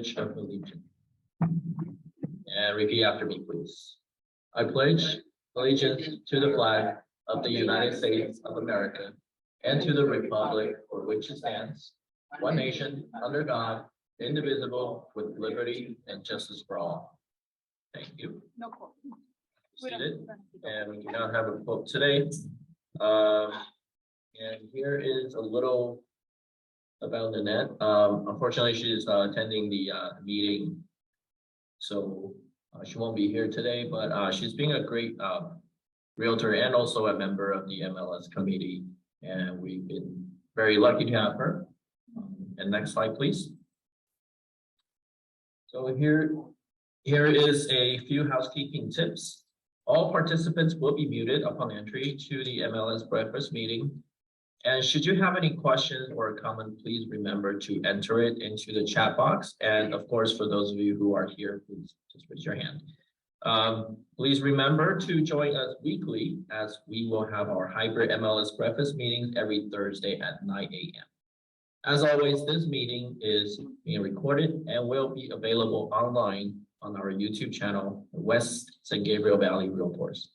Pledge of Allegiance. And repeat after me, please. I pledge allegiance to the flag of the United States of America and to the republic for which it stands, one nation, under God, indivisible, with liberty and justice for all. Thank you. No quote. Seated. And we do not have a quote today. And here is a little about Nanette. Unfortunately, she is attending the meeting, so she won't be here today, but she's being a great realtor and also a member of the MLS committee, and we've been very lucky to have her. And next slide, please. So here is a few housekeeping tips. All participants will be muted upon entry to the MLS breakfast meeting. And should you have any questions or a comment, please remember to enter it into the chat box. And of course, for those of you who are here, please just raise your hand. Please remember to join us weekly, as we will have our hybrid MLS breakfast meetings every Thursday at 9 a.m. As always, this meeting is being recorded and will be available online on our YouTube channel, West San Gabriel Valley Realtors.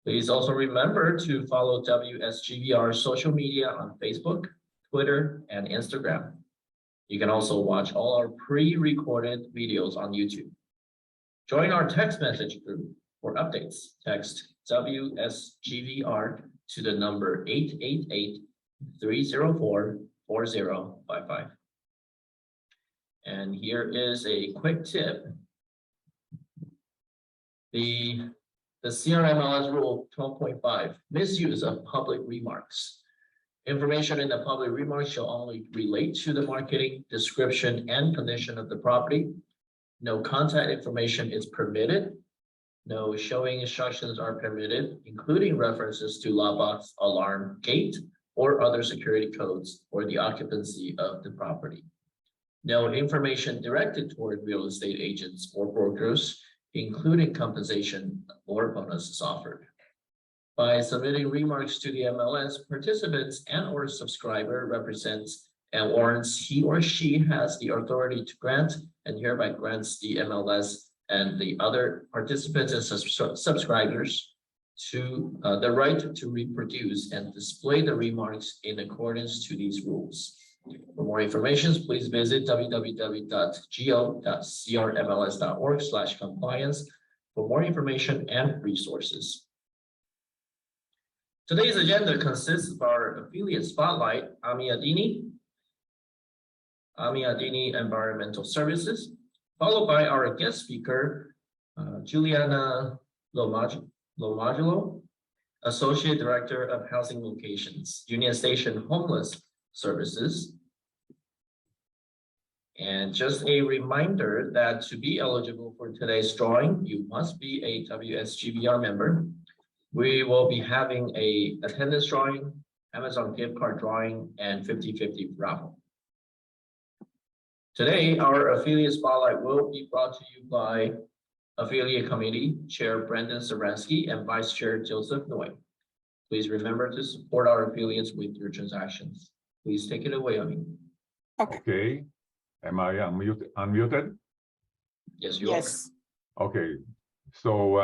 Please also remember to follow WSGVR social media on Facebook, Twitter, and Instagram. You can also watch all our pre-recorded videos on YouTube. Join our text message group for updates. Text WSGVR to the number 888-304-4055. And here is a quick tip. The CRMLS Rule 12.5, misuse of public remarks. Information in the public remarks shall only relate to the marketing, description, and condition of the property. No contact information is permitted. No showing instructions are permitted, including references to lockbox, alarm, gate, or other security codes for the occupancy of the property. No information directed toward real estate agents or brokers, including compensation or bonuses offered. By submitting remarks to the MLS, participants and or subscriber represents and warrants he or she has the authority to grant and hereby grants the MLS and the other participants and subscribers to the right to reproduce and display the remarks in accordance to these rules. For more information, please visit www.go.crmls.org/compliance for more information and resources. Today's agenda consists of our affiliate spotlight, Ami Adini Environmental Services, followed by our guest speaker, GIULIANNA Lomaglio, Associate Director of Housing Locations, Union Station Homeless Services. And just a reminder that to be eligible for today's drawing, you must be a WSGVR member. We will be having a attendance drawing, Amazon gift card drawing, and 50-50 raffle. Today, our affiliate spotlight will be brought to you by Affiliate Committee Chair Brendan Saransky and Vice Chair Joseph Noy. Please remember to support our affiliates with your transactions. Please take it away, Ami. Okay. Am I unmuted? Yes, you Yes. are. Okay. So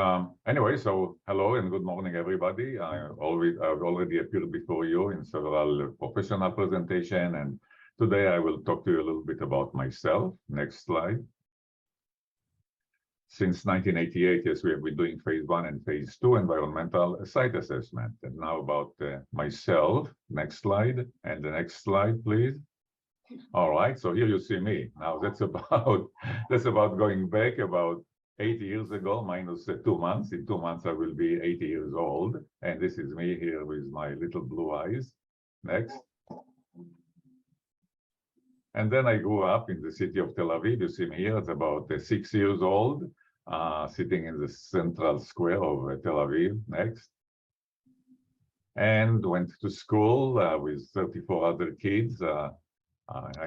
anyway, so hello and good morning, everybody. I've already appeared before you in several professional presentations, and today I will talk to you a little bit about myself. Next slide. Since 1988, yes, we have been doing phase 1 and phase 2 environmental site assessment. And now about myself. Next slide. And the next slide, please. All right, so here you see me. Now that's about going back about 80 years ago, minus 2 months. In 2 months, I will be 80 years old. And this is me here with my little blue eyes. Next. And then I grew up in the city of Tel Aviv. You see me here, it's about 6 years old, sitting in the central square of Tel Aviv. Next. And went to school with 34 other kids.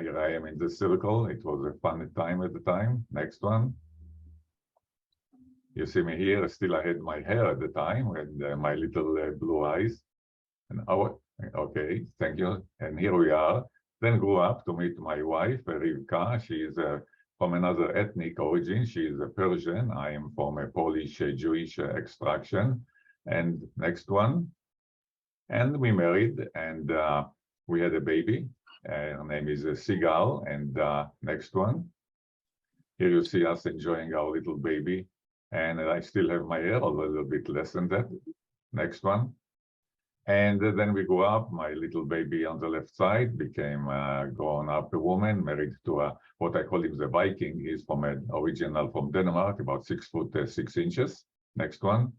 Here I am in the circle. It was a fun time at the time. Next one. You see me here. Still, I had my hair at the time and my little blue eyes. And okay, thank you. And here we are. Then grew up to meet my wife, Rivka. She is from another ethnic origin. She is a Persian. I am from a Polish Jewish extraction. And next one. And we married, and we had a baby. Her name is Sigal. And next one. Here you see us enjoying our little baby. And I still have my hair, a little bit less than that. Next one. And then we grew up. My little baby on the left side became a grown-up woman, married to what I call him the Viking. He's from original from Denmark, about 6'6". Next one.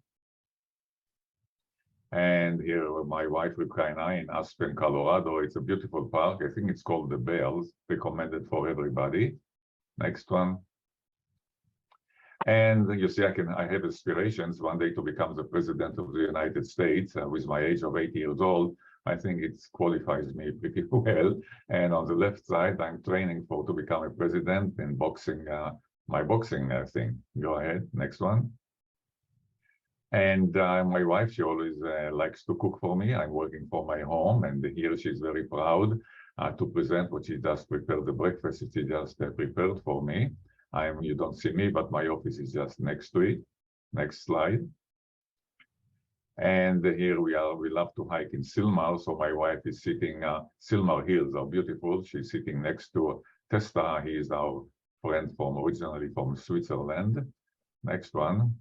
And here my wife, Rivka, in Aspen, Colorado. It's a beautiful park. I think it's called the Bells. Recommended for everybody. Next one. And you see, I have aspirations one day to become the president of the United States. With my age of 80 years old, I think it qualifies me pretty well. And on the left side, I'm training to become a president in boxing, my boxing thing. Go ahead, next one. And my wife, she always likes to cook for me. I'm working for my home, and here she's very proud to present what she just prepared, the breakfast she just prepared for me. You don't see me, but my office is just next to it. Next slide. And here we are. We love to hike in Silmar. So my wife is sitting, Silmar Hills are beautiful. She's sitting next to Testa. He is our friend originally from Switzerland. Next one.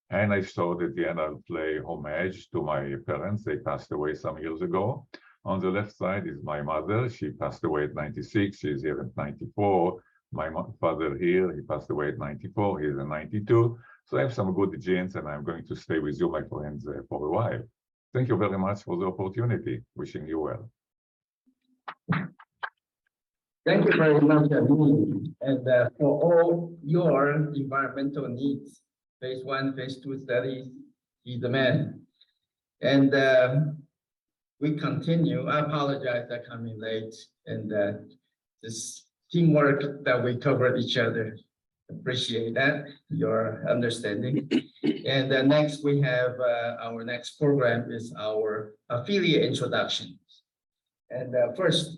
And I saw that Deanna play homage to my parents. They passed away some years ago. On the left side is my mother. She passed away at 96. She's here at 94. My father here, he passed away at 94. He's at 92. So I have some good genes, and I'm going to stay with you, my friends, for a while. Thank you very much for the opportunity. Wishing you well. Thank you very much, Amin. And for all your environmental needs, phase 1, phase 2 studies, he's the man. And we continue. I apologize for coming late, and this teamwork that we covered each other. Appreciate that, your understanding. And next we have our next program is our affiliate introductions. And first,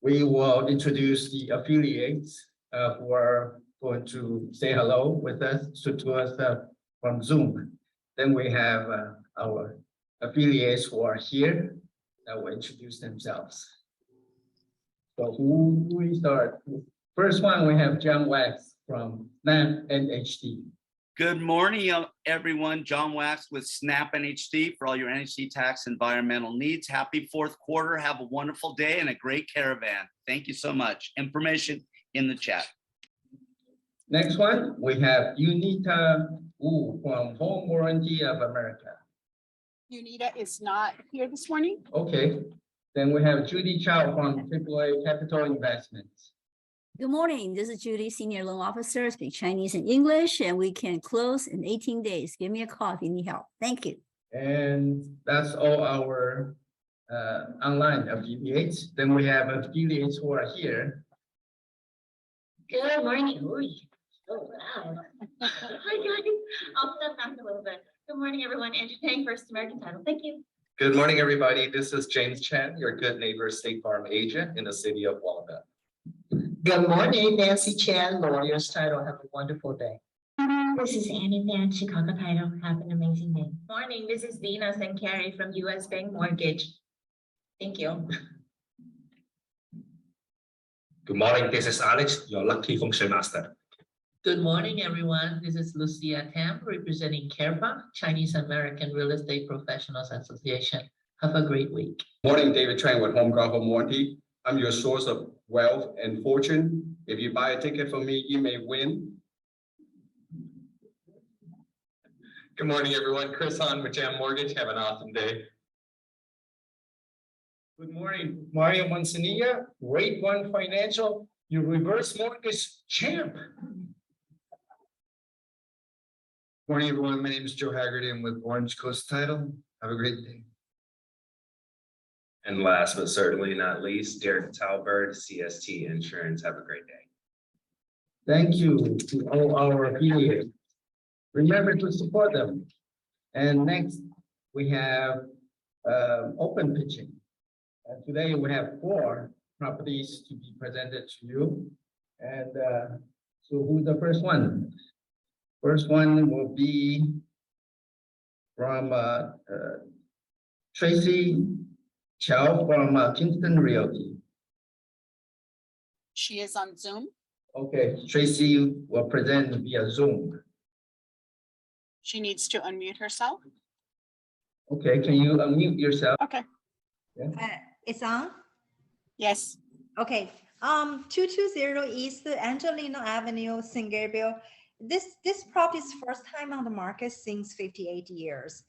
we will introduce the affiliates who are going to say hello with us, to us from Zoom. Then we have our affiliates who are here that will introduce themselves. So who we start? First one, we have John Wax from SNAP NHD. Good morning, everyone. John Wax with SNAP NHD for all your NHD tax environmental needs. Happy fourth quarter. Have a wonderful day and a great caravan. Thank you so much. Information in the chat. Next one, we have Unita Wu from Home Warranty of America. Unita is not here this morning. Okay. Then we have Judy Chow from AAA Capital Investments. Good morning. This is Judy, Senior Loan Officer, speak Chinese and English, and we can close in 18 days. Give me a call if you need help. Thank you. And that's all our online affiliates. Then we have affiliates who are here. Good morning. Ooh, so loud. Hi guys. I'll step back a little bit. Good morning, everyone. Andrew Tang, First American Title. Thank you. Good morning, everybody. This is James Chen, your good neighbor State Farm agent in the city of Walnut. Good morning, Nancy Chan, Lawyer's Title. Have a wonderful day. This is Annie Fan, Chicago Title. Have an amazing day. Morning. This is Deanna Sankari from U.S. Bank Mortgage. Thank you. Good morning. This is Alex, your lucky feng shui master. Good morning, everyone. This is Lucia Tam representing CAREPA, Chinese American Real Estate Professionals Association. Have a great week. Morning, David Trang with Home Guard Home Warranty. I'm your source of wealth and fortune. If you buy a ticket from me, you may win. Good morning, everyone. Chris Hahn with Jam Mortgage. Have an awesome day. Good morning, Mario Manzanilla, Rate One Financial, your reverse mortgage champ. Morning, everyone. My name is Joe Haggerty. I'm with Orange Coast Title. Have a great day. And last but certainly not least, Derek Talbert, CST Insurance. Have a great day. Thank you to all our affiliates. Remember to support them. And next, we have open pitching. Today we have 4 properties to be presented to you. And so who's the first one? First one will be from Tracy Chow from Kingston Realty. She is on Zoom. Okay, Tracy will present via Zoom. She needs to unmute herself. Okay, can you unmute yourself? Okay. It's on? Yes. Okay. 220 East Angelino Avenue, St. Gabriel. This property is first time on the market since 58 years.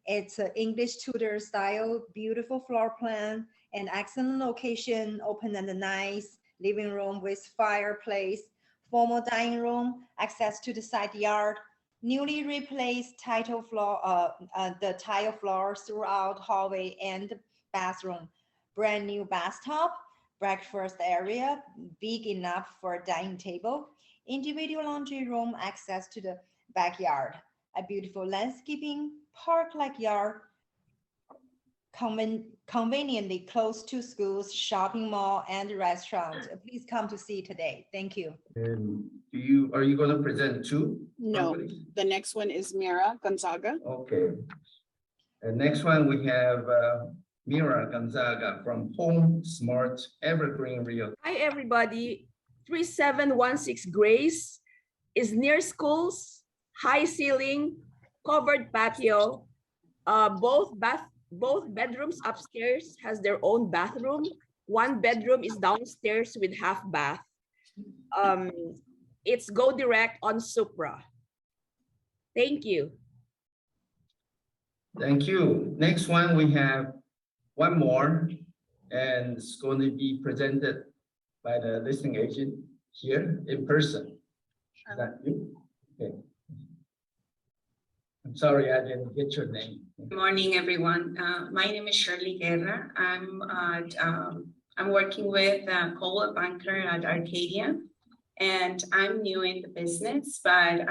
It's an English Tudor style, beautiful floor plan, and excellent location, open and nice living room with fireplace, formal dining room, access to the side yard, newly replaced the tile floor throughout hallway and bathroom, brand new bathtub, breakfast area, big enough for a dining table, individual laundry room, access to the backyard, a beautiful landscaping, park-like yard, conveniently close to schools, shopping mall, and restaurant. Please come to see today. Thank you. And are you going to present 2? No, properties? the next one is Mira Gonzaga. Okay. And next one we have Mira Gonzaga from Home Smart Evergreen Realty. Hi, everybody. 3716 Grace is near schools, high ceiling, covered patio. Both bedrooms upstairs has their own bathroom. One bedroom is downstairs with half bath. It's go direct on Supra. Thank you. Thank you. Next one, we have one more, and it's going to be presented by the listing agent here in person. Is that you? Okay. I'm sorry, I didn't get your name. Good morning, everyone. My name is Shirley Guerra. I'm working with Coldwell Banker at Arcadia, and I'm new in the business, but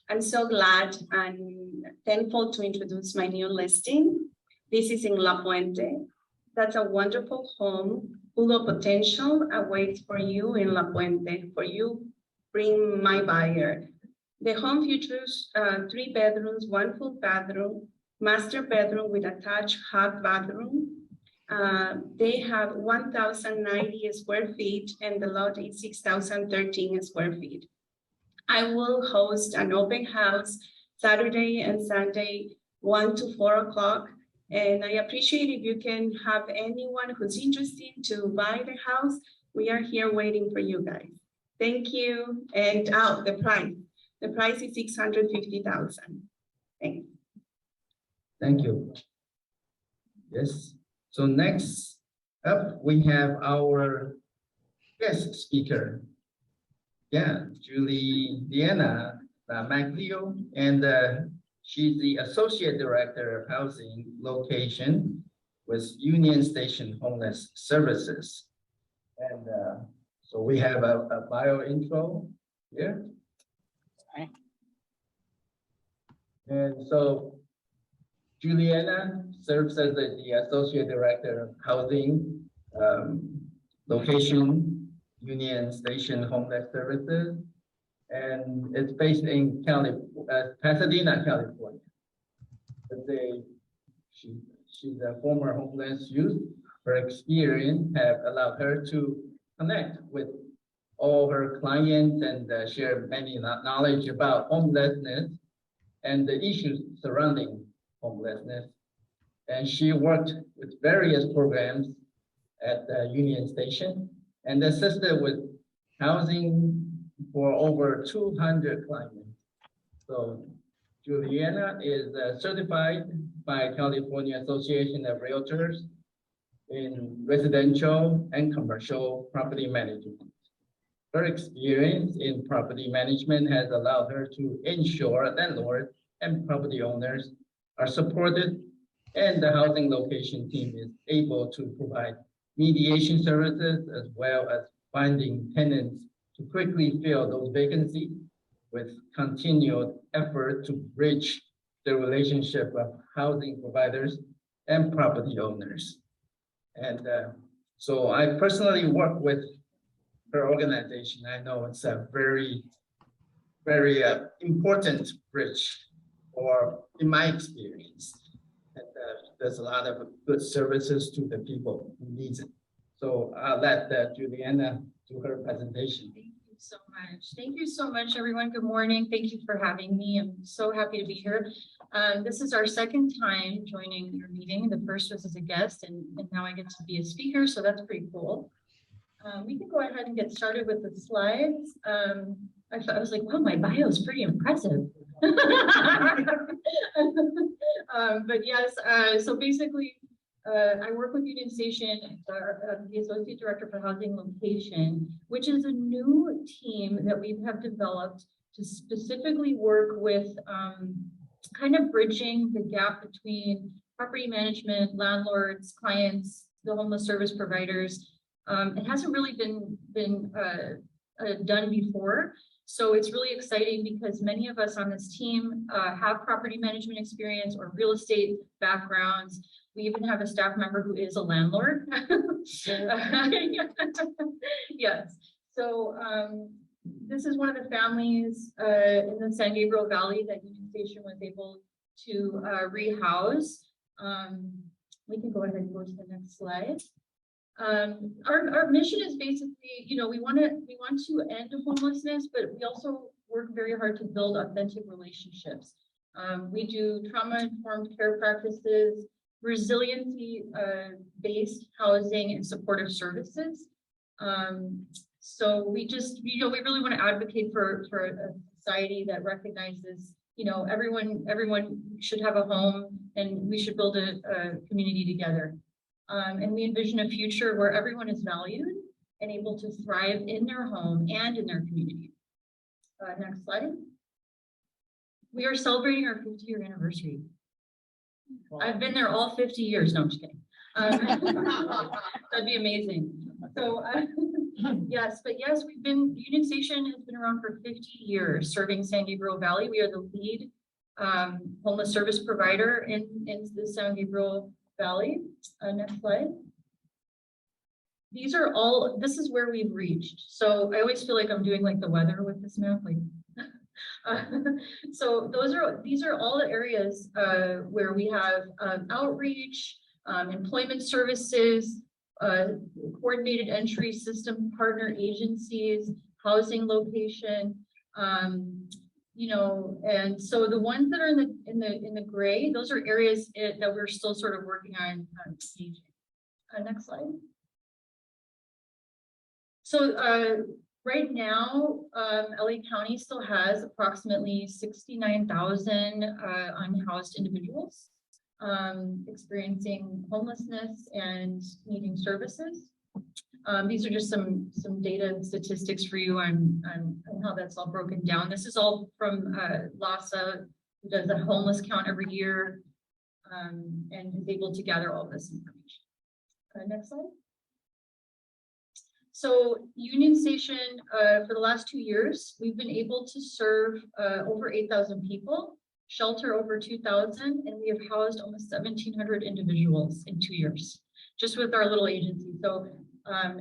I'm so glad and thankful to introduce my new listing. This is in La Puente. That's a wonderful home full of potential awaits for you in La Puente. For you, bring my buyer. The home features 3 bedrooms, 1 full bathroom, master bedroom with attached half bathroom. They have 1,090 square feet and the lot is 6,013 square feet. I will host an open house Saturday and Sunday, 1 to 4 o'clock. And I appreciate if you can have anyone who's interested to buy the house. We are here waiting for you guys. Thank you. And the price. The price is $650,000. Thanks. Thank you. Yes. So next up, we have our guest speaker. Yeah, Deanna Maglio, and she's the Associate Director of Housing Location with Union Station Homeless Services. And so we have a bio intro here. Okay. And so Juliana serves as the Associate Director of Housing Location Union Station Homeless Services. And it's based in Pasadena, California. She's a former homeless youth. Her experience have allowed her to connect with all her clients and share many knowledge about homelessness and the issues surrounding homelessness. And she worked with various programs at the Union Station and assisted with housing for over 200 clients. So Juliana is certified by California Association of Realtors in residential and commercial property management. Her experience in property management has allowed her to ensure landlords and property owners are supported and the housing location team is able to provide mediation services as well as finding tenants to quickly fill those vacancies with continued effort to bridge the relationship of housing providers and property owners. And so I personally work with her organization. I know it's a very, very important bridge, or in my experience. And there's a lot of good services to the people who need it. So I'll let Juliana do her presentation. Thank you so much. Thank you so much, everyone. Good morning. Thank you for having me. I'm so happy to be here. This is our second time joining your meeting. The first was as a guest, and now I get to be a speaker, so that's pretty cool. We can go ahead and get started with the slides. I was like, wow, my bio is pretty impressive. But yes, so basically, I work with Union Station, the Associate Director for Housing Location, which is a new team that we have developed to specifically work with kind of bridging the gap between property management, landlords, clients, the homeless service providers. It hasn't really been done before. So it's really exciting because many of us on this team have property management experience or real estate backgrounds. We even have a staff member who is a landlord. Yes. So this is one of the families in the San Gabriel Valley that Union Station was able to rehouse. We can go ahead and go to the next slide. Our mission is basically, we want to end homelessness, but we also work very hard to build authentic relationships. We do trauma-informed care practices, resiliency based housing and supportive services. So we just, we really want to advocate for a society that recognizes, everyone should have a home and we should build a community together. And we envision a future where everyone is valued and able to thrive in their home and in their community. Next slide. We are celebrating our 50-year anniversary. Wow. I've been there all 50 years. No, I'm just kidding. That'd be amazing. So yes, Union Station has been around for 50 years, serving San Gabriel Valley. We are the lead homeless service provider in the San Gabriel Valley. Next slide. This is where we've reached. So I always feel like I'm doing like the weather with this map. Like, so these are all the areas where we have outreach, employment services, coordinated entry system partner agencies, housing location, and so the ones that are in the gray, those are areas that we're still sort of working on staging. Next slide. So right now, LA County still has approximately 69,000 unhoused individuals experiencing homelessness and needing services. These are just some data and statistics for you on how that's all broken down. This is all from LASA, who does a homeless count every year and is able to gather all this information. Next slide. So Union Station, for the last 2 years, we've been able to serve over 8,000 people, shelter over 2,000, and we have housed almost 1,700 individuals in 2 years, just with our little agency. So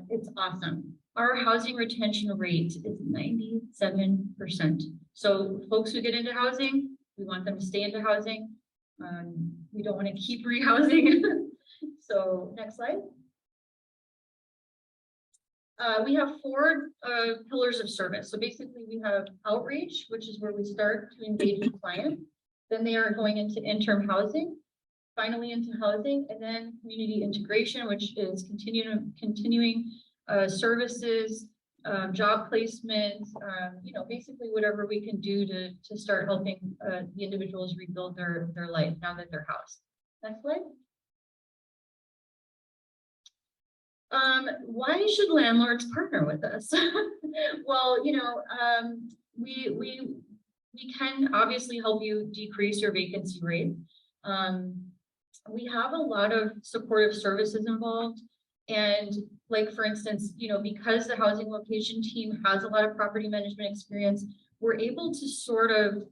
it's awesome. Our housing retention rate is 97%. So folks who get into housing, we want them to stay into housing. We don't want to keep rehousing. So next slide. We have 4 pillars of service. So basically we have outreach, which is where we start to engage the client. Then they are going into interim housing, finally into housing, and then community integration, which is continuing services, job placement, basically whatever we can do to start helping the individuals rebuild their life now that they're housed. Next slide. Why should landlords partner with us? Well, we can obviously help you decrease your vacancy rate. We have a lot of supportive services involved. And like, for instance, because the housing location team has a lot of property management experience, we're able to sort of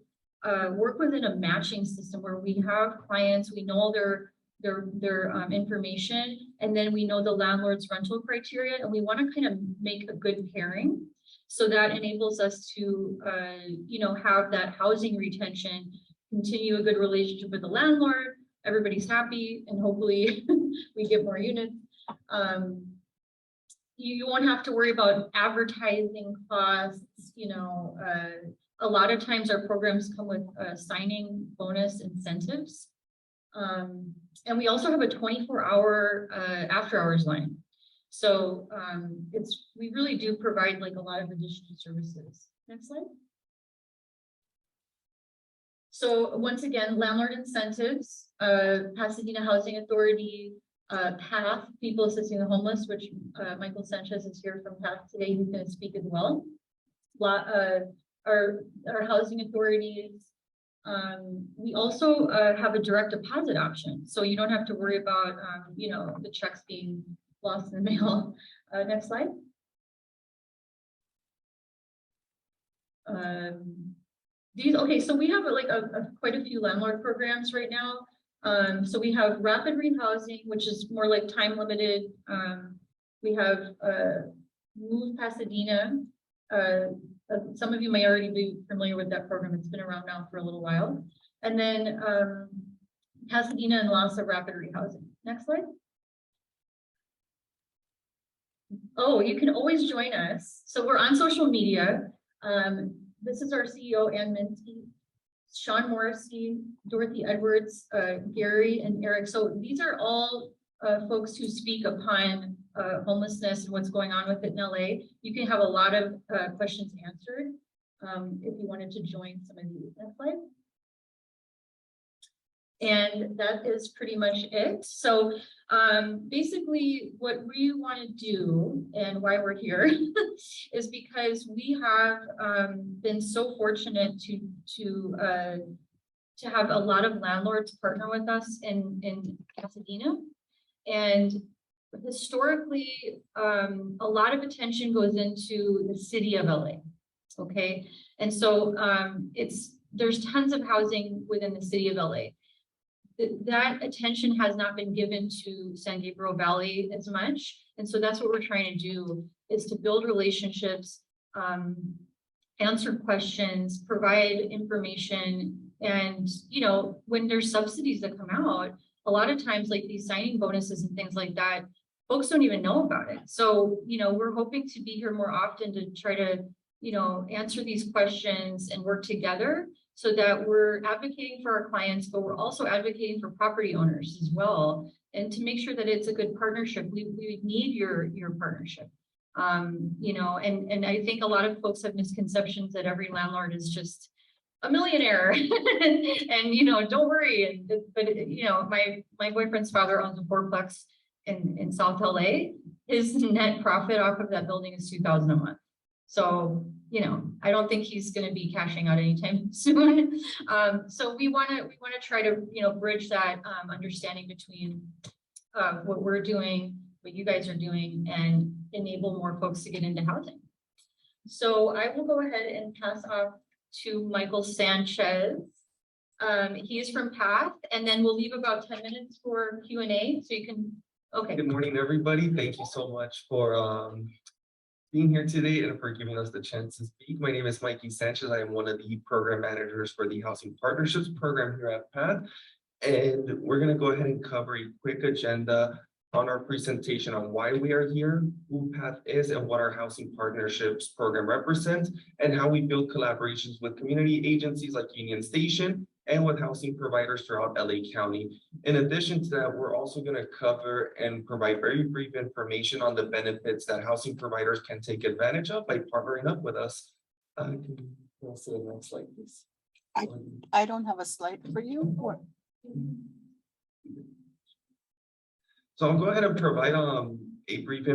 work within a matching system where we have clients, we know their information, and then we know the landlord's rental criteria, and we want to kind of make a good pairing. So that enables us to, you know, have that housing retention, continue a good relationship with the landlord, everybody's happy, and hopefully we get more units. You won't have to worry about advertising costs, you know, a lot of times our programs come with signing bonus incentives. And we also have a 24-hour after hours line. So we really do provide like a lot of additional services. Next slide. So once again, landlord incentives, Pasadena Housing Authority, PATH, People Assisting the Homeless, which Michael Sanchez is here from PATH today. He's going to speak as well. Our housing authorities. We also have a direct deposit option, so you don't have to worry about you know, the checks being lost in the mail. Next slide. Okay, so we have like quite a few landlord programs right now. So we have rapid rehousing, which is more like time limited. We have Move Pasadena. Some of you may already be familiar with that program. It's been around now for a little while. And then Pasadena and LASA rapid rehousing. Next slide. Oh, you can always join us. So we're on social media. This is our CEO, Ann Minty, Sean Morrissey, Dorothy Edwards, Gary, and Eric. So these are all folks who speak upon homelessness and what's going on with it in LA. You can have a lot of questions answered if you wanted to join some of these. Next slide. And that is pretty much it. So basically what we want to do and why we're here is because we have been so fortunate to have a lot of landlords partner with us in Pasadena. And historically, a lot of attention goes into the city of LA. Okay. And so there's tons of housing within the city of LA. That attention has not been given to San Gabriel Valley as much. And so that's what we're trying to do, is to build relationships, answer questions, provide information. And, you know, when there's subsidies that come out, a lot of times like these signing bonuses and things like that, folks don't even know about it. So, you know, we're hoping to be here more often to try to, you know, answer these questions and work together, so that we're advocating for our clients, but we're also advocating for property owners as well. And to make sure that it's a good partnership, we need your partnership. You know, and I think a lot of folks have misconceptions that every landlord is just a millionaire. And, you know, don't worry. But, you know, my boyfriend's father owns a fourplex in South LA. His net profit off of that building is $2,000 a month. So, you know, I don't think he's going to be cashing out anytime soon. So we want to try to, you know, bridge that understanding between what we're doing, what you guys are doing, and enable more folks to get into housing. So I will go ahead and pass off to Michael Sanchez. He is from PATH, and then we'll leave about 10 minutes for Q&A, so you can, okay. Good morning, everybody. Thank you so much for being here today and for giving us the chance to speak. My name is Mikey Sanchez. I am one of the program managers for the Housing Partnerships program here at PATH. And we're going to go ahead and cover a quick agenda on our presentation on why we are here, who PATH is, and what our Housing Partnerships program represents, and how we build collaborations with community agencies like Union Station and with housing providers throughout LA County. In addition to that, we're also going to cover and provide very brief information on the benefits that housing providers can take advantage of by partnering up with us. Can you see the next slide, please? I don't have a slide for you. Or... So I'll go ahead and provide a brief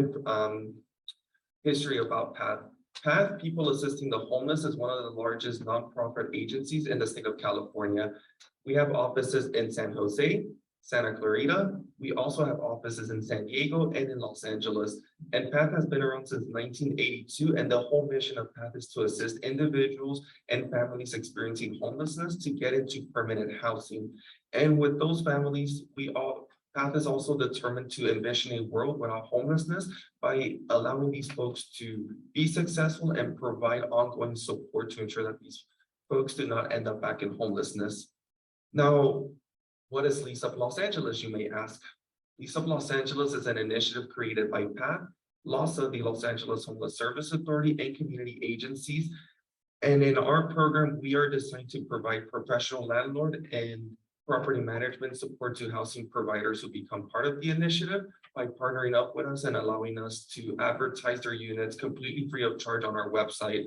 history about PATH. PATH, People Assisting the Homeless, is one of the largest nonprofit agencies in the state of California. We have offices in San Jose, Santa Clarita. We also have offices in San Diego and in Los Angeles. And PATH has been around since 1982. And the whole mission of PATH is to assist individuals and families experiencing homelessness to get into permanent housing. And with those families, we PATH is also determined to envision a world without homelessness by allowing these folks to be successful and provide ongoing support to ensure that these folks do not end up back in homelessness. Now, what is Lease Up Los Angeles, you may ask? Lease Up Los Angeles is an initiative created by PATH, LASA, the Los Angeles Homeless Service Authority, and community agencies. And in our program, we are designed to provide professional landlord and property management support to housing providers who become part of the initiative by partnering up with us and allowing us to advertise their units completely free of charge on our website.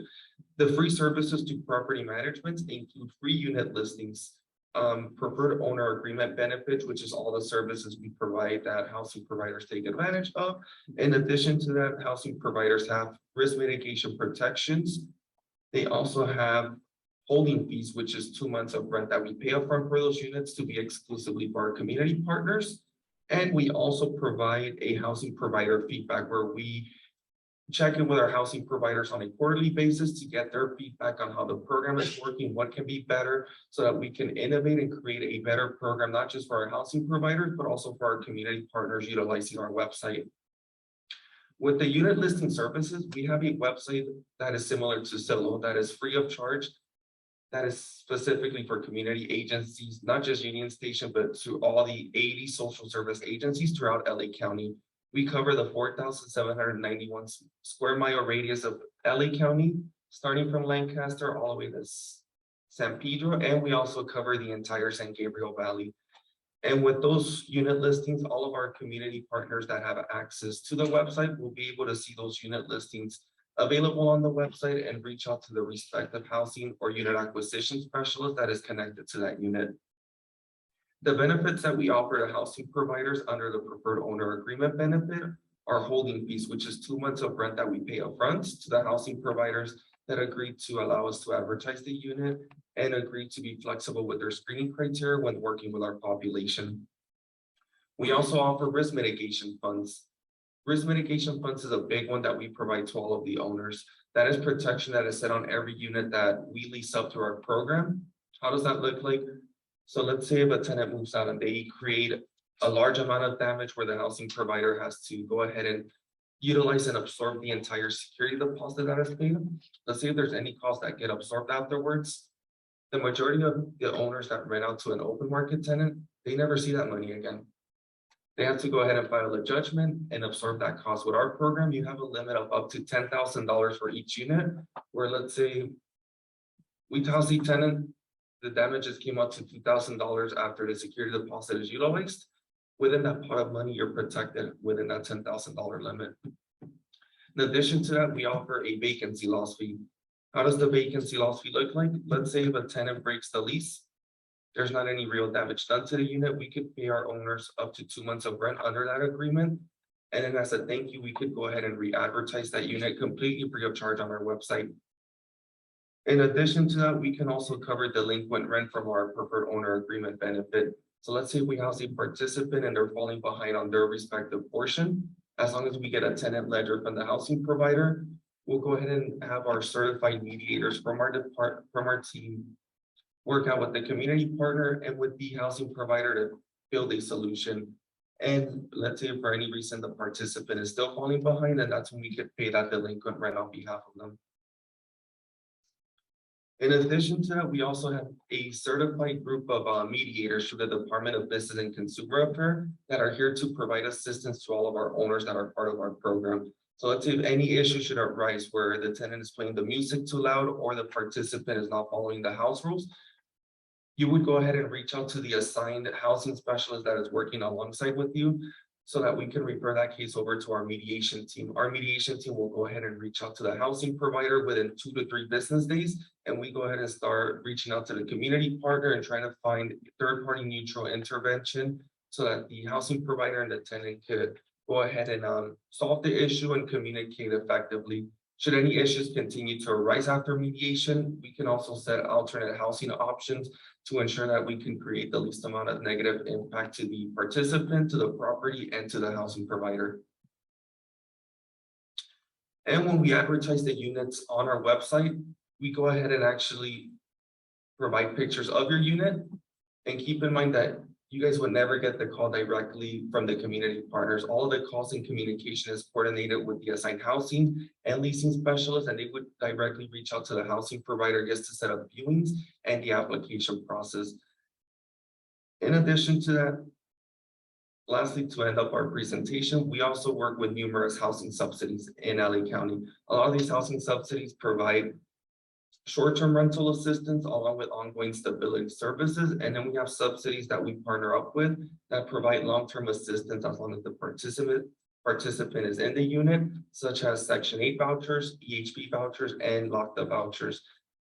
The free services to property management include free unit listings, preferred owner agreement benefits, which is all the services we provide that housing providers take advantage of. In addition to that, housing providers have risk mitigation protections. They also have holding fees, which is 2 months of rent that we pay upfront for those units to be exclusively for our community partners. And we also provide a housing provider feedback where we check in with our housing providers on a quarterly basis to get their feedback on how the program is working, what can be better, so that we can innovate and create a better program, not just for our housing providers, but also for our community partners utilizing our website. With the unit listing services, we have a website that is similar to Zillow, that is free of charge, that is specifically for community agencies, not just Union Station, but to all the 80 social service agencies throughout LA County. We cover the 4,791 square mile radius of LA County, starting from Lancaster all the way to San Pedro, and we also cover the entire San Gabriel Valley. And with those unit listings, all of our community partners that have access to the website will be able to see those unit listings available on the website and reach out to the respective housing or unit acquisition specialist that is connected to that unit. The benefits that we offer to housing providers under the preferred owner agreement benefit are holding fees, which is 2 months of rent that we pay upfront to the housing providers that agreed to allow us to advertise the unit and agreed to be flexible with their screening criteria when working with our population. We also offer risk mitigation funds. Risk mitigation funds is a big one that we provide to all of the owners. That is protection that is set on every unit that we lease up through our program. How does that look like? So let's say if a tenant moves out and they create a large amount of damage where the housing provider has to go ahead and utilize and absorb the entire security deposit that is paid. Let's say if there's any costs that get absorbed afterwards, the majority of the owners that rent out to an open market tenant, they never see that money again. They have to go ahead and file a judgment and absorb that cost. With our program, you have a limit of up to $10,000 for each unit, where let's say we house a tenant, the damages came up to $2,000 after the security deposit is utilized. Within that pot of money, you're protected within that $10,000 limit. In addition to that, we offer a vacancy loss fee. How does the vacancy loss fee look like? Let's say if a tenant breaks the lease, there's not any real damage done to the unit. We could pay our owners up to 2 months of rent under that agreement. And then as a thank you, we could go ahead and re-advertise that unit completely free of charge on our website. In addition to that, we can also cover delinquent rent from our preferred owner agreement benefit. So let's say we house a participant and they're falling behind on their respective portion. As long as we get a tenant ledger from the housing provider, we'll go ahead and have our certified mediators from our team work out with the community partner and with the housing provider to build a solution. And let's say for any reason the participant is still falling behind, and that's when we could pay that delinquent rent on behalf of them. In addition to that, we also have a certified group of mediators through the Department of Business and Consumer Affairs that are here to provide assistance to all of our owners that are part of our program. So let's say if any issue should arise where the tenant is playing the music too loud or the participant is not following the house rules, you would go ahead and reach out to the assigned housing specialist that is working alongside with you so that we can refer that case over to our mediation team. Our mediation team will go ahead and reach out to the housing provider within 2 to 3 business days. And we go ahead and start reaching out to the community partner and trying to find third-party neutral intervention so that the housing provider and the tenant could go ahead and solve the issue and communicate effectively. Should any issues continue to arise after mediation, we can also set alternate housing options to ensure that we can create the least amount of negative impact to the participant, to the property, and to the housing provider. And when we advertise the units on our website, we go ahead and actually provide pictures of your unit. And keep in mind that you guys would never get the call directly from the community partners. All of the calls and communication is coordinated with the assigned housing and leasing specialist, and they would directly reach out to the housing provider just to set up viewings and the application process. In addition to that, lastly, to end up our presentation, we also work with numerous housing subsidies in LA County. A lot of these housing subsidies provide short-term rental assistance along with ongoing stability services. And then we have subsidies that we partner up with that provide long-term assistance as long as the participant is in the unit, such as Section 8 vouchers, EHB vouchers, and locked up vouchers.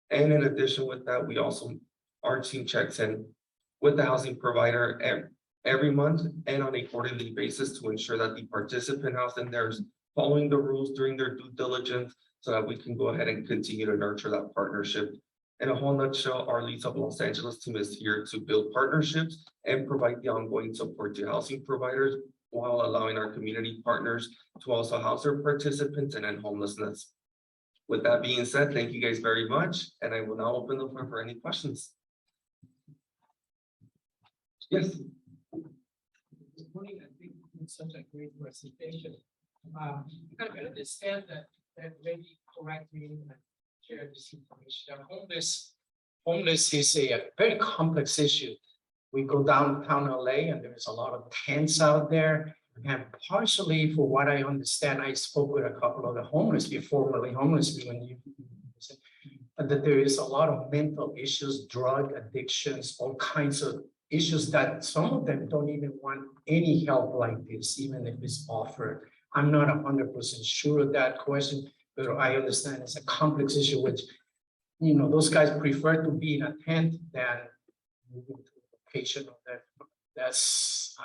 And in addition with that, our team checks in with the housing provider every month and on a quarterly basis to ensure that the participant house in there is following the rules during their due diligence, so that we can go ahead and continue to nurture that partnership. In a whole nutshell, our Lease Up Los Angeles team is here to build partnerships and provide the ongoing support to housing providers while allowing our community partners to also house their participants and end homelessness. With that being said, thank you guys very much, and I will now open the floor for any questions. Yes. Good morning. I think it's such a great presentation. I understand that maybe correct me and share this information. Homeless is a very complex issue. We go downtown LA and there's a lot of tents out there. And partially, for what I understand, I spoke with a couple of the homeless, formerly homeless, when you that there is a lot of mental issues, drug addictions, all kinds of issues that some of them don't even want any help like this, even if it's offered. I'm not 100% sure of that question, but I understand it's a complex issue, which, you know, those guys prefer to be in a tent than moving to a location of that. That's,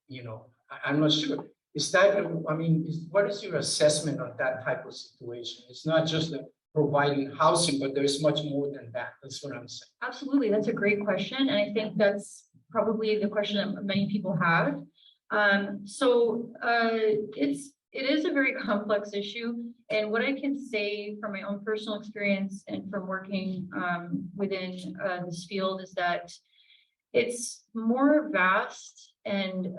you know, I'm not sure. Is that, I mean, what is your assessment of that type of situation? It's not just the providing housing, but there's much more than that. That's what I'm saying. Absolutely, that's a great question. And I think that's probably the question that many people have. It is a very complex issue. And what I can say from my own personal experience and from working within this field is that it's more vast and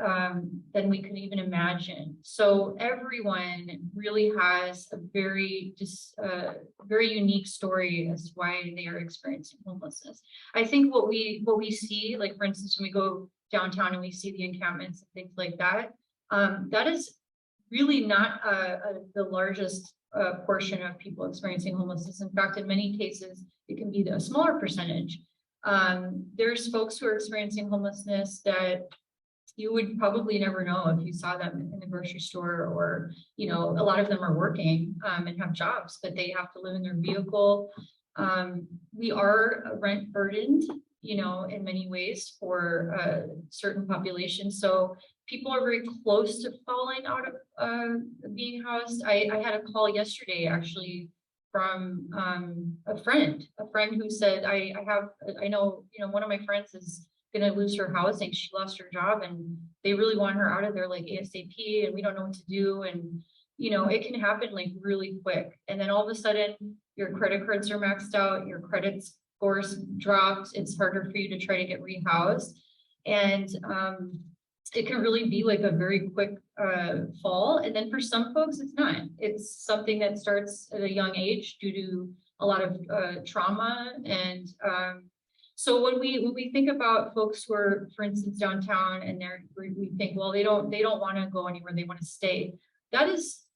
than we can even imagine. So everyone really has a very unique story as to why they are experiencing homelessness. I think what we see, like for instance, when we go downtown and we see the encampments and things like that, that is really not the largest portion of people experiencing homelessness. In fact, in many cases, it can be a smaller percentage. There's folks who are experiencing homelessness that you would probably never know if you saw them in the grocery store, or, you know, a lot of them are working and have jobs, but they have to live in their vehicle. We are rent burdened, you know, in many ways for certain populations. So people are very close to falling out of being housed. I had a call yesterday, actually, from a friend who said, I know, you know, one of my friends is going to lose her housing. She lost her job and they really want her out of there like ASAP, and we don't know what to do. And, you know, it can happen like really quick. And then all of a sudden your credit cards are maxed out, your credit scores dropped. It's harder for you to try to get rehoused. And it can really be like a very quick fall. And then for some folks, it's not. It's something that starts at a young age due to a lot of trauma. And so when we think about folks who are, for instance, downtown, and we think, well, they don't want to go anywhere, they want to stay. That is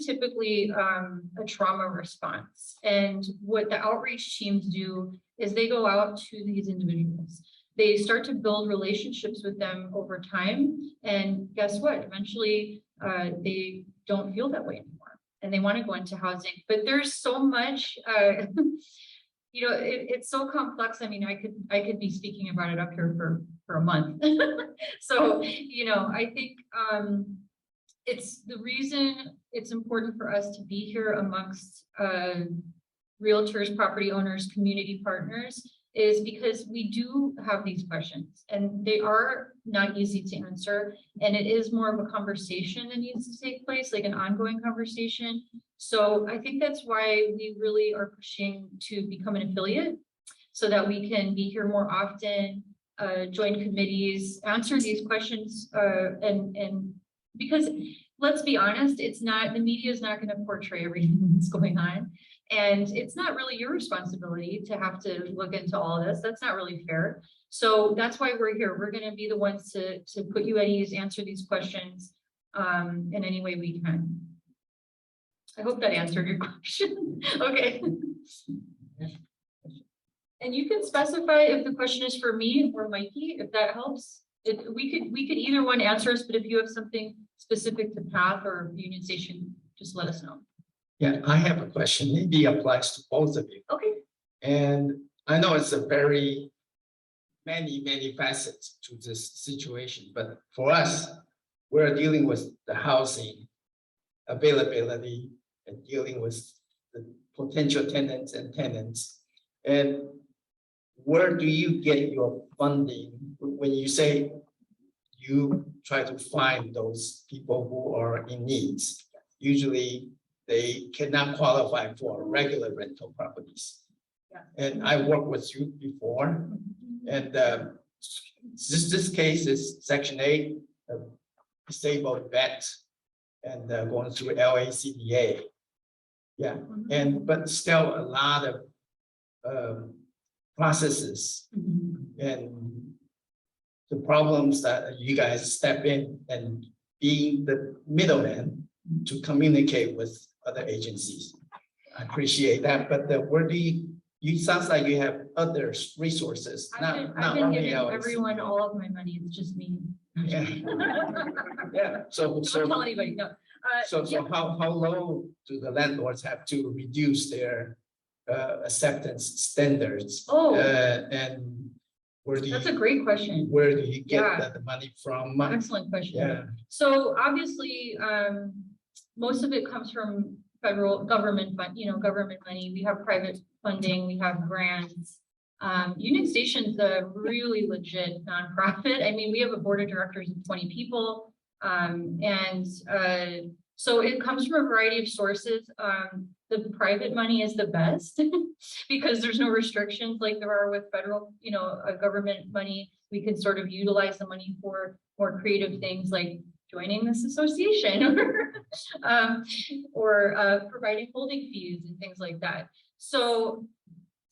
typically a trauma response. And what the outreach teams do is they go out to these individuals. They start to build relationships with them over time. And guess what? Eventually, they don't feel that way anymore and they want to go into housing. But there's so much, you know, it's so complex. I mean, I could be speaking about it up here for a month. So, you know, I think it's the reason it's important for us to be here amongst realtors, property owners, community partners, is because we do have these questions and they are not easy to answer. And it is more of a conversation that needs to take place, like an ongoing conversation. So I think that's why we really are pushing to become an affiliate so that we can be here more often, join committees, answer these questions, and because let's be honest, it's not, the media is not going to portray everything that's going on. And it's not really your responsibility to have to look into all of this. That's not really fair. So that's why we're here. We're going to be the ones to put you at ease, answer these questions in any way we can. I hope that answered your question. Okay. And you can specify if the question is for me or Mikey, if that helps. We could either one answer us, but if you have something specific to PATH or Union Station, just let us know. Yeah, I have a question. Maybe applies to both of you. Okay. And I know it's a very many facets to this situation, but for us, we're dealing with the housing availability and dealing with the potential tenants and tenants. And where do you get your funding when you say you try to find those people who are in needs? Usually they cannot qualify for regular rental properties. And I worked with you before, and this case is Section 8, disabled vet, and going through LACDA. Yeah, but still a lot of processes and the problems that you guys step in and being the middleman to communicate with other agencies. I appreciate that, but where do you sounds like you have other resources. I've been giving everyone all of my money. It's just me. Yeah. Yeah. So don't tell anybody. No. So how low do the landlords have to reduce their acceptance standards? Oh. And where do That's a great question. Where do you get the money from? Excellent question. Yeah. So obviously, most of it comes from federal government, but government money. We have private funding, we have grants. Union Station's a really legit nonprofit. I mean, we have a board of directors of 20 people. So it comes from a variety of sources. The private money is the best because there's no restrictions like there are with federal, government money. We can sort of utilize the money for more creative things like joining this association or providing holding fees and things like that. So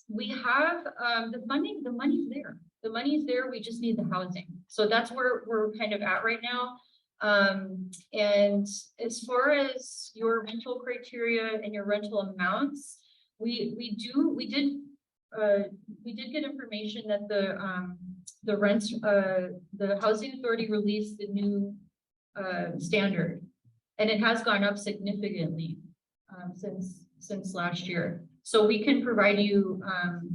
we have the funding, the money's there. The money's there, we just need the housing. So that's where we're kind of at right now. And as far as your rental criteria and your rental amounts, we did get information that the housing authority released the new standard, and it has gone up significantly since last year. So we can provide you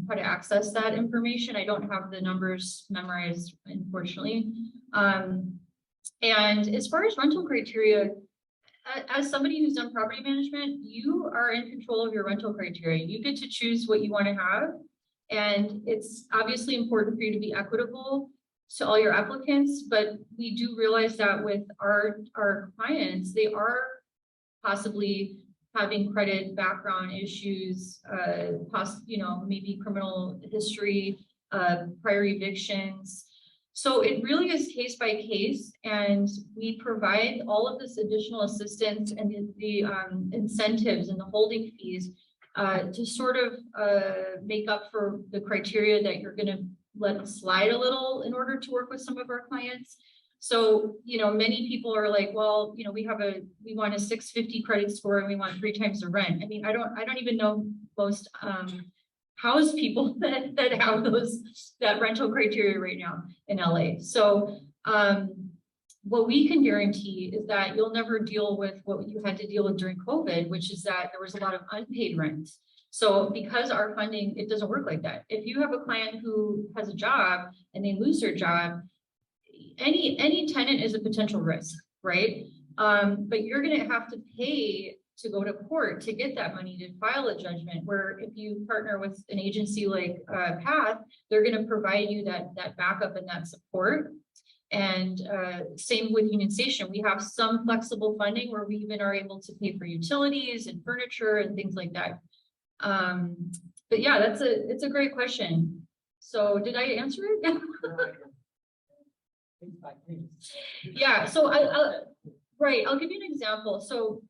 how to access that information. I don't have the numbers memorized, unfortunately. And as far as rental criteria, as somebody who's done property management, you are in control of your rental criteria. You get to choose what you want to have. And it's obviously important for you to be equitable to all your applicants, but we do realize that with our clients, they are possibly having credit background issues, maybe criminal history, prior evictions. So it really is case by case, and we provide all of this additional assistance and the incentives and the holding fees to sort of make up for the criteria that you're going to let slide a little in order to work with some of our clients. So, many people are like, well, we want a 650 credit score and we want 3 times the rent. I mean, I don't even know most house people that have that rental criteria right now in LA. So what we can guarantee is that you'll never deal with what you had to deal with during COVID, which is that there was a lot of unpaid rent. So because our funding, it doesn't work like that. If you have a client who has a job and they lose their job, any tenant is a potential risk, right? But you're going to have to pay to go to court to get that money to file a judgment, where if you partner with an agency like PATH, they're going to provide you that backup and that support. And same with Union Station, we have some flexible funding where we even are able to pay for utilities and furniture and things like that. But yeah, it's a great question. So did I answer it? Yeah, so right, I'll give you an example. So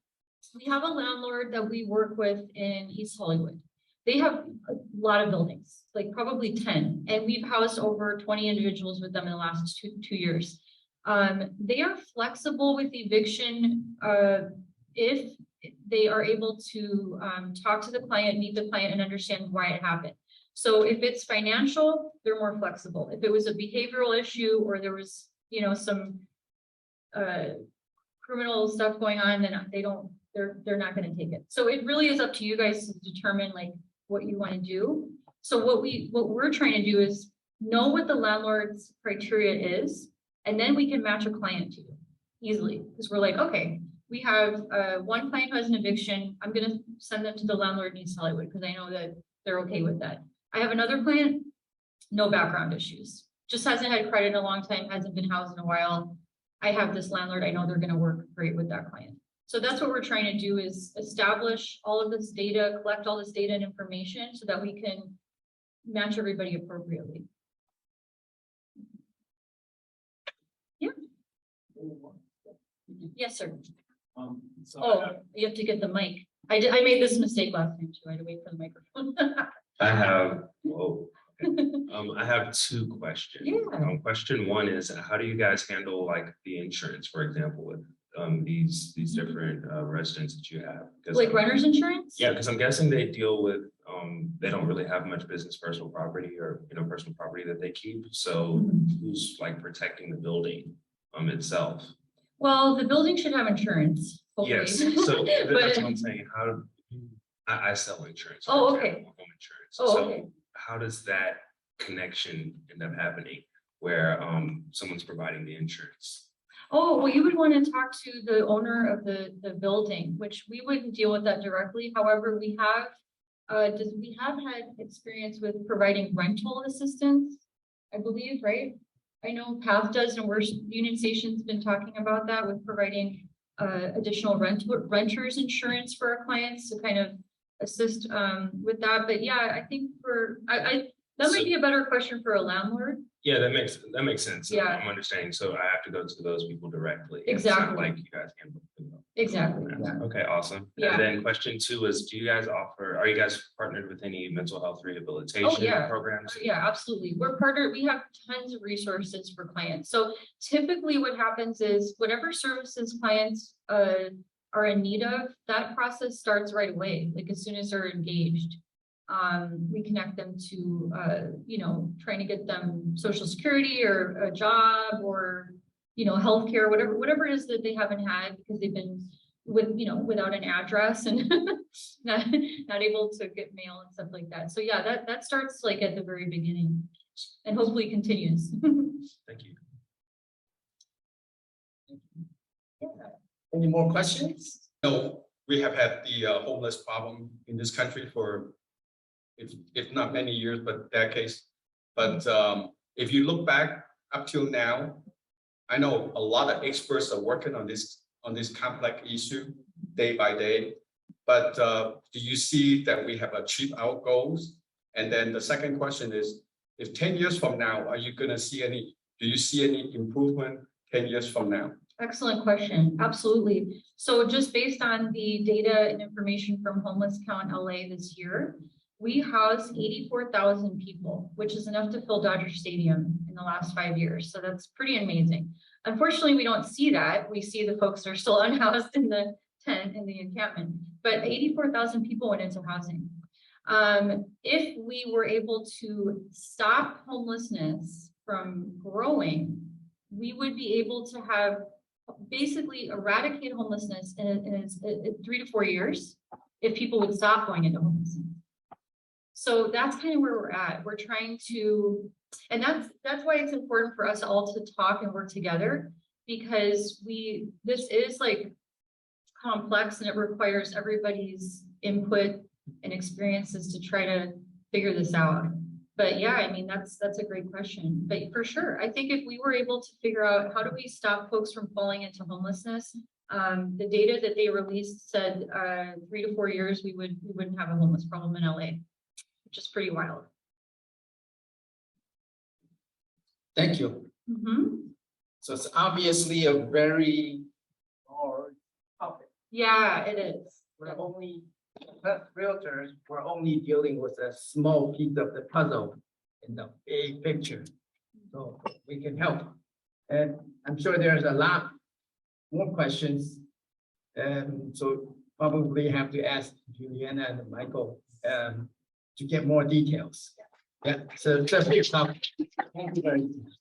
we have a landlord that we work with in East Hollywood. They have a lot of buildings, like probably 10, and we've housed over 20 individuals with them in the last two years. They are flexible with eviction if they are able to talk to the client, meet the client, and understand why it happened. So if it's financial, they're more flexible. If it was a behavioral issue or there was, you know, some criminal stuff going on, then they're not going to take it. So it really is up to you guys to determine like what you want to do. So what we're trying to do is know what the landlord's criteria is, and then we can match a client to you easily. Because we're like, okay, we have one client who has an eviction. I'm going to send them to the landlord in East Hollywood because I know that they're okay with that. I have another client, no background issues, just hasn't had credit in a long time, hasn't been housed in a while. I have this landlord, I know they're going to work great with that client. So that's what we're trying to do, is establish all of this data, collect all this data and information so that we can match everybody appropriately. Yeah. Yes, sir. You have to get the mic. I made this mistake last time too. I had to wait for the microphone. I have two questions. Yeah. Question one is, how do you guys handle like the insurance, for example, with these different residents that you have? Like renter's insurance? Yeah, because I'm guessing they deal with they don't really have much business personal property or personal property that they keep. So who's like protecting the building itself? Well, the building should have insurance. Hopefully. Yes. So that's what I'm saying. How I sell insurance. Oh, okay. Home insurance. Oh, so okay. how does that connection end up happening where someone's providing the insurance? Oh, well, you would want to talk to the owner of the building, which we wouldn't deal with that directly. However, we have had experience with providing rental assistance, I believe, right? I know PATH does, and Union Station's been talking about that with providing additional renters insurance for our clients to kind of assist with that. But yeah, I think that might be a better question for a landlord. Yeah, that makes sense. Yeah. I'm understanding. So I have to go to those people directly. Exactly. It's not like you guys can. Exactly. Yeah. Okay, awesome. Yeah. And then question two is, are you guys partnered with any mental health rehabilitation programs? Yeah, absolutely. We're partnered. We have tons of resources for clients. So typically what happens is whatever services clients are in need of, that process starts right away. Like as soon as they're engaged, we connect them to, trying to get them Social Security or a job or, healthcare, whatever it is that they haven't had because they've been without an address and not able to get mail and stuff like that. So yeah, that starts like at the very beginning and hopefully continues. Thank you. Yeah. Any more questions? No, we have had the homeless problem in this country for, if not many years, but decades. But if you look back up till now, I know a lot of experts are working on this complex issue day by day. But do you see that we have achieved our goals? And then the second question is, if 10 years from now, do you see any improvement 10 years from now? Excellent question. Absolutely. So just based on the data and information from Homeless Count LA this year, we housed 84,000 people, which is enough to fill Dodger Stadium in the last 5 years. So that's pretty amazing. Unfortunately, we don't see that. We see the folks are still unhoused in the tent in the encampment, but 84,000 people went into housing. If we were able to stop homelessness from growing, we would be able to have basically eradicate homelessness in 3 to 4 years if people would stop going into homelessness. So that's kind of where we're at. We're trying to, and that's why it's important for us all to talk and work together, because this is like complex and it requires everybody's input and experiences to try to figure this out. But yeah, I mean, that's a great question. But for sure, I think if we were able to figure out how do we stop folks from falling into homelessness, the data that they released said 3 to 4 years we wouldn't have a homeless problem in LA, which is pretty wild. Thank you. Mhm. So it's obviously a very hard topic. Yeah, it is. We're only, as realtors, we're only dealing with a small piece of the puzzle in the big picture. So we can help. And I'm sure there's a lot more questions. And so probably have to ask Juliana and Michael to get more details. Yeah, so it's a big topic. Thank you very much.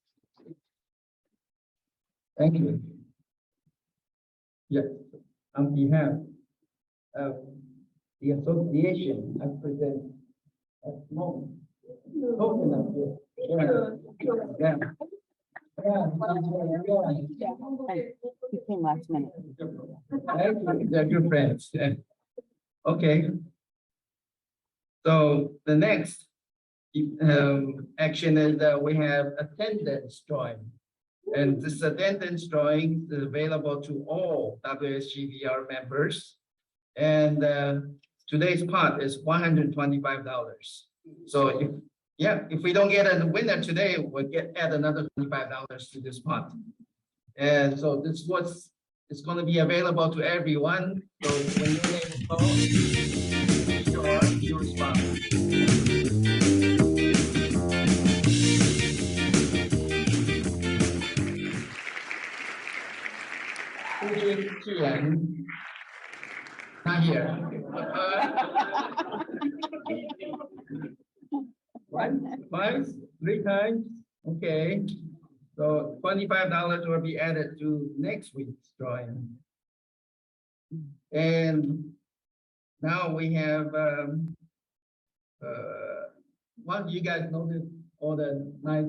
Thank you. Yes, on behalf of the association, I present a small token of this. Yeah. He came last minute. Thank you. They're good friends. Yeah. Okay. So the next action is that we have attendance drawing. And this attendance drawing is available to all WSGVR members. And today's pot is $125. So if we don't get a winner today, we'll add another $25 to this pot. And so this was, it's going to be available to everyone. So when your name is called, your spot. Not here. Twice, 3 times, okay. So $25 will be added to next week's drawing. And now we have, what you guys noticed, all the nice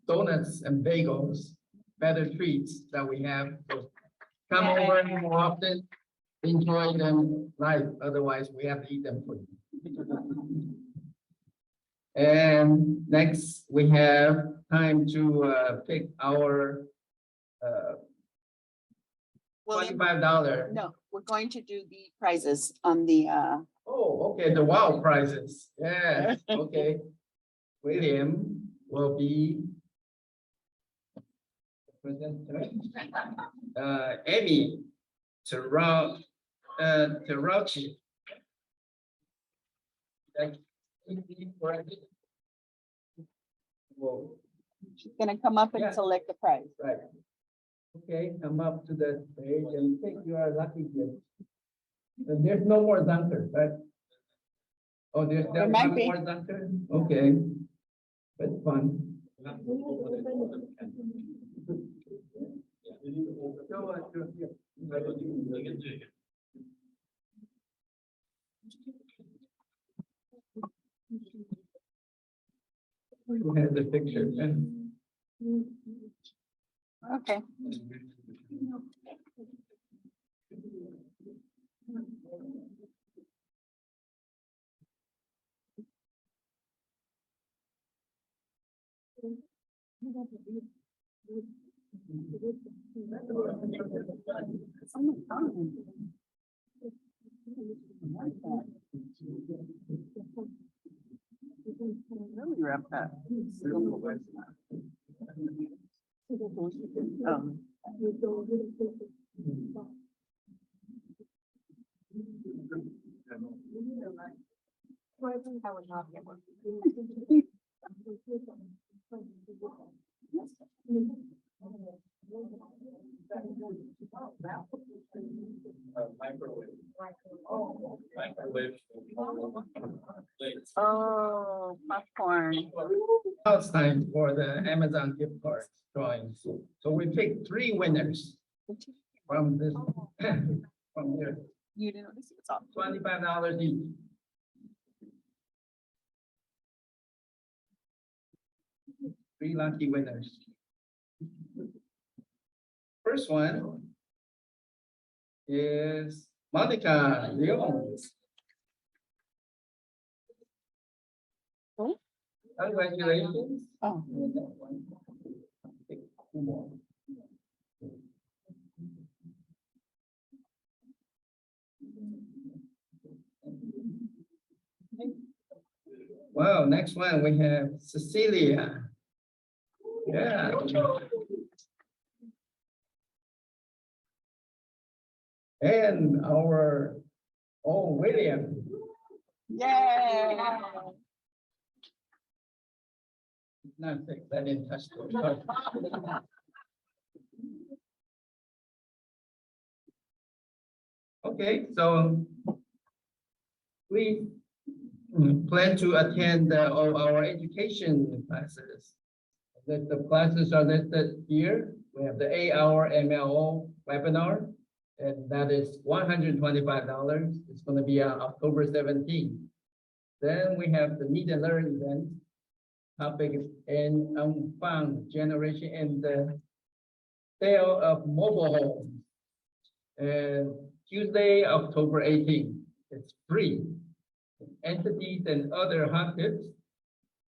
donuts and bagels, better treats that we have. So come over more often, enjoy them live, otherwise we have to eat them for you. And next, we have time to pick our William? $25. No, we're going to do the prizes on the, Oh, okay, the wow prizes. Yeah, okay. William will be presenter. Amy Terauchi. Whoa. she's gonna come up and Yeah. select the prize. Right. Okay, come up to the stage and take your lucky gift. And there's no more dunker, right? Oh, there's There still might one be. more dunker? Okay. That's fun. Who has the picture? Okay. Really rough cut. Oh, popcorn. Now it's time for the Amazon gift card drawing. So we picked 3 winners from this, from here, You didn't notice it's off. $25 each. Three lucky winners. First one is Monica Leon. Congratulations. Oh. Wow, next one we have Cecilia. Yeah. And our, oh, William. Yeah. Nothing, I didn't touch it. Okay, so we plan to attend all our education classes. The classes are listed here. We have the 8-hour MLO webinar, and that is $125. It's going to be on October 17th. Then we have the Meet and Learn event. Topic is in unfound generation and the sale of mobile homes. And Tuesday, October 18th, it's free. Entities and other hot tips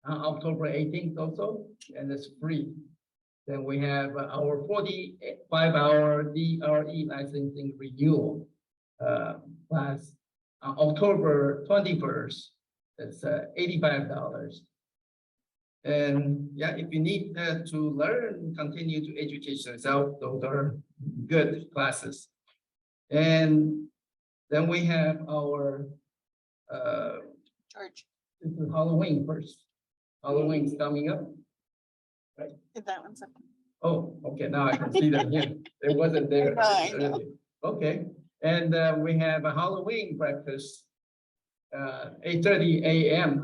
on October 18th also, and it's free. Then we have our 45-hour DRE licensing renewal class on October 21st. That's $85. And yeah, if you need to learn, continue to educate yourself, those are good classes. And then we have our George, this is Halloween first. Halloween's coming up. did that one second. Oh, okay, now I can see them here. It wasn't there. I know. earlier. Okay, and we have a Halloween breakfast, 8:30 a.m.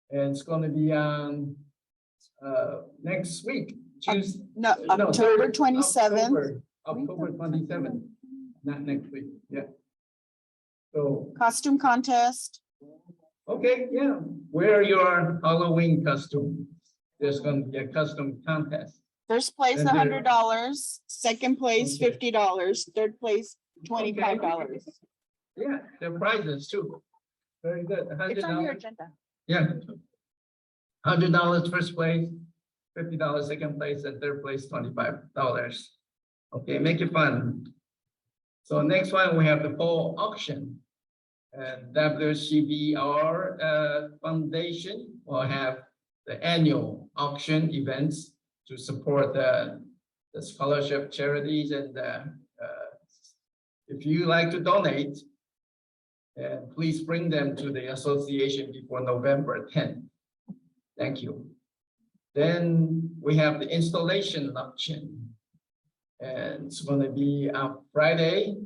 And it's going to be on next week, Tuesday. No, October 27th. October 27th, not next week, yeah. So, Costume contest. okay, yeah, wear your Halloween costume. There's going to be a custom contest. First place, And there- $100. Second place, Okay. $50. Third place, $25. Yeah, the prizes too. Very good. It's on your $100. agenda. Yeah. $100 first place, $50 second place, and third place, $25. Okay, make it fun. So next one, we have the fall auction. And WCBR Foundation will have the annual auction events to support the scholarship charities. And if you like to donate, please bring them to the association before November 10th. Thank you. Then we have the installation auction. And it's going to be on Friday.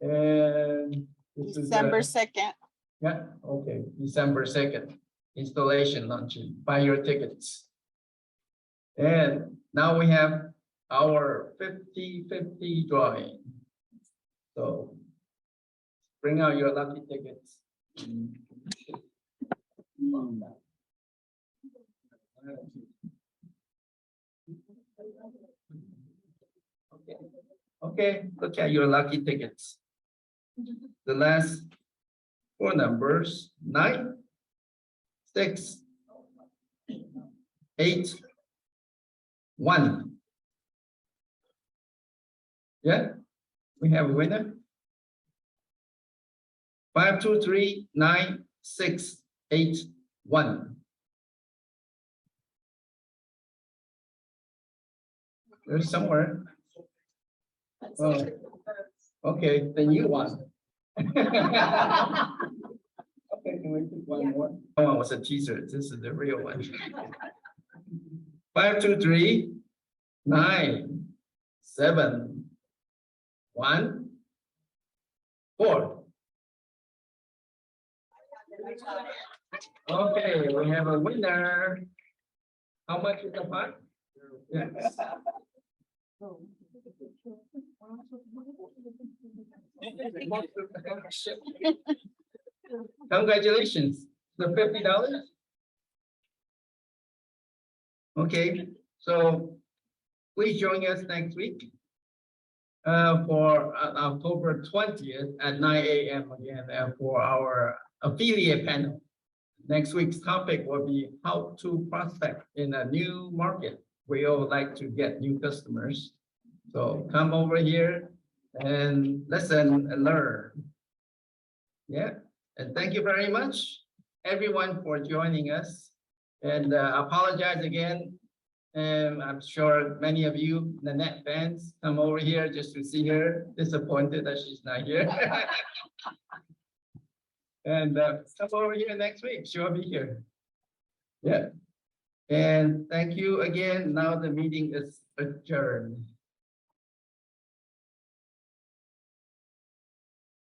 And this is December 2nd. yeah, okay, December 2nd, installation launching, buy your tickets. And now we have our 50-50 drawing. So bring out your lucky tickets. Okay, look at your lucky tickets. The last four numbers, 9, 6, 8, 1. Yeah, we have a winner. 5, 2, 3, 9, 6, 8, 1. There's somewhere. Oh, okay, then you won. Okay, can we pick one more? That one was a teaser. This is the real one. 5, 2, 3, 9, 7, 1, 4. Okay, we have a winner. How much is the pot? Yes. Congratulations, the $50. Okay, so please join us next week for October 20th at 9 a.m. again for our affiliate panel. Next week's topic will be how to prospect in a new market. We all like to get new customers. So come over here and listen and learn. Yeah, and thank you very much, everyone, for joining us. And apologize again And I'm sure many of you, Nanette fans, come over here just to see her, disappointed that she's not here. And come over here next week, she'll be here. Yeah. And thank you again. Now the meeting is adjourned.